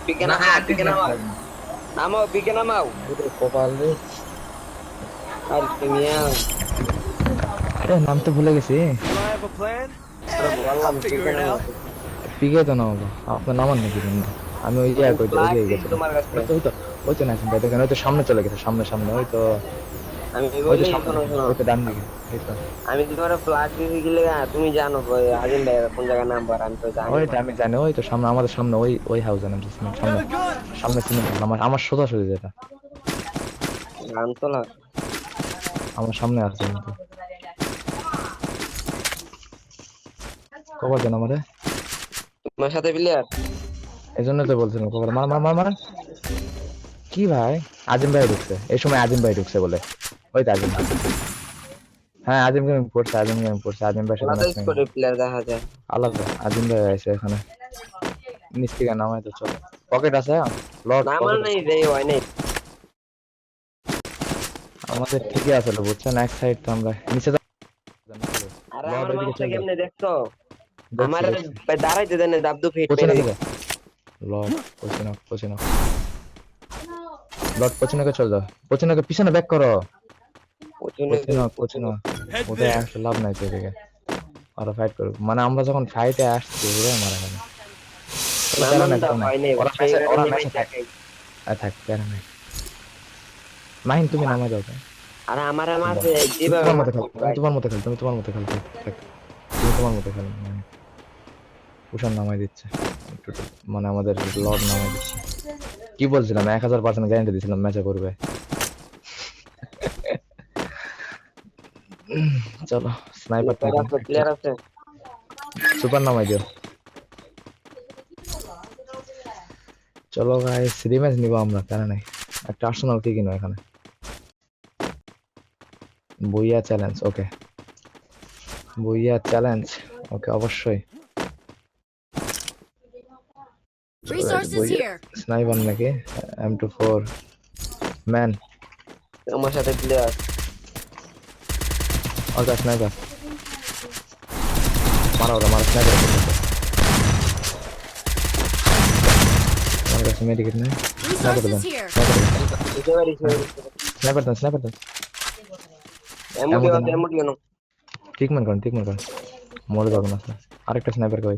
পিকে না না পিকে নামাও নামাও পিকে নামাও কপাল রে। আর তুমি নাম তো ভুলে গেছি। Do I have a plan? আরে বললাম I'll figure পিকে it নামাও out. পিকে তো নামাবো, আপনার নামান নাকি না? আমি ওই আমি কই ওই ফ্লাগ যে দিই গেছিলাম। তোমার কাছে ওই তো নাসিম ভাই দেখেন, ওই তো সামনে চলে গেছে, সামনে সামনে ওই তো, আমি ওই তো বলি সামনে শোনো দেখেন, শোনো ওই তো ডান দিকে এই তো। আমি তোমার ফ্লাগ দিতে গেলে তুমি জানো আজিম ভাই কোন জায়গায় নাম্বার আমি তো জানি না ওইটা আমি জানি, ওই তো সামনে আমাদের সামনে ওই ওই হাউসে নামছে সিমেন্ট সামনে, Got a gun! সামনে সিমেন্ট আমার আমার সোজাসুজি যেটা গান তোলা আমার সামনে আছে কিন্তু। কবার দেন আমারে, তোমার সাথে প্লেয়ার এই জন্য তো বলছিলাম কবার মার মার মার মার। কি ভাই, আজিম ভাই ঢুকছে এই সময়, আজিম ভাই ঢুকছে বলে। ওই তো আজিম ভাই, হ্যাঁ আজিম গেমিং পড়ছে, আজিম গেমিং পড়ছে, আজিম ভাইয়ের সাথে আলাদা ম্যাচ নেই। স্কোরে প্লেয়ার দেখা যায় আলাদা আজিম ভাই আছে এখানে, নিচ থেকে নামাই তো চলো। পকেট আছে, লর্ড না আমার পকেট নেই আছে রে হয় নাই আমাদের, ঠিকই আছে তো বুঝছেন, এক সাইড তো আমরা নিচে আরে লর্ড আমার ওইদিকে মাউসটা চল যাও। কেমনে দেখছো দেখছি আমার দেখছি, দাঁড়াইতে দেন দাবদু ফিট পচিনো মেরে থেকে লর্ড, পচিনো পচিনো, লর্ড পচিনোকে চল যাও, পচিনোকে পিছনে ব্যাক করো। পচিনো পচিনো, Head ওদের there. আসলে লাভ নাই তো এদিকে, আরো ফাইট করুক, মানে আমরা যখন ফাইটে আসছি ওরা মারা গেল। চলো প্যারা নাই নামানটা প্যারা নাই, হয় নাই ওরা সেই ম্যাচে, ঘরে ওরা নেমে ম্যাচে থাক, থাকে থাক প্যারা নাই। মাহিন তুমি নামাই দাও তো। আর আমার বল। মাঝে তুমি যেভাবে তোমার মতো খেলো, মারছি তুমি তোমার মতো খেলো, তুমি তোমার মতো খেলো, থাক, তুমি তোমার মতো খেলো। কুষাণ নামাই দিচ্ছে একটু একটু, মানে আমাদের লর্ড নামাই দিচ্ছে। কি বলছিলাম, 1000% গ্যারান্টি দিছিলাম ম্যাচে করবে। চলো স্নাইপার প্লেয়ার থাকেন আছে একটা, প্লেয়ার আছে সুপার নামাই দিও। চলো গাইস রিম্যাচ নিবো আমরা, কেন নাই, একটা আর্সেনাল কি কিনো এখানে, বইয়া চ্যালেঞ্জ, ওকে বইয়া চ্যালেঞ্জ, ওকে অবশ্যই। Resources বইয়া here. স্নাইপার নাকি, M24 ম্যান, আমার সাথে প্লেয়ার ওকে স্নাইপার মারা, ওরা মারা, স্নাইপার আমার কাছে মেডিকেট নেই, স্নাইপার দেন, Resources here. স্নাইপার দেন, বুঝতে পারিস স্নাইপার দেন, স্নাইপার দেন, এমুটি এমন দেন, আছে এমুটি কেন ট্রিটমেন্ট করেন, ট্রিটমেন্ট করেন, মরে যাবো না। আরেকটা স্নাইপার কই,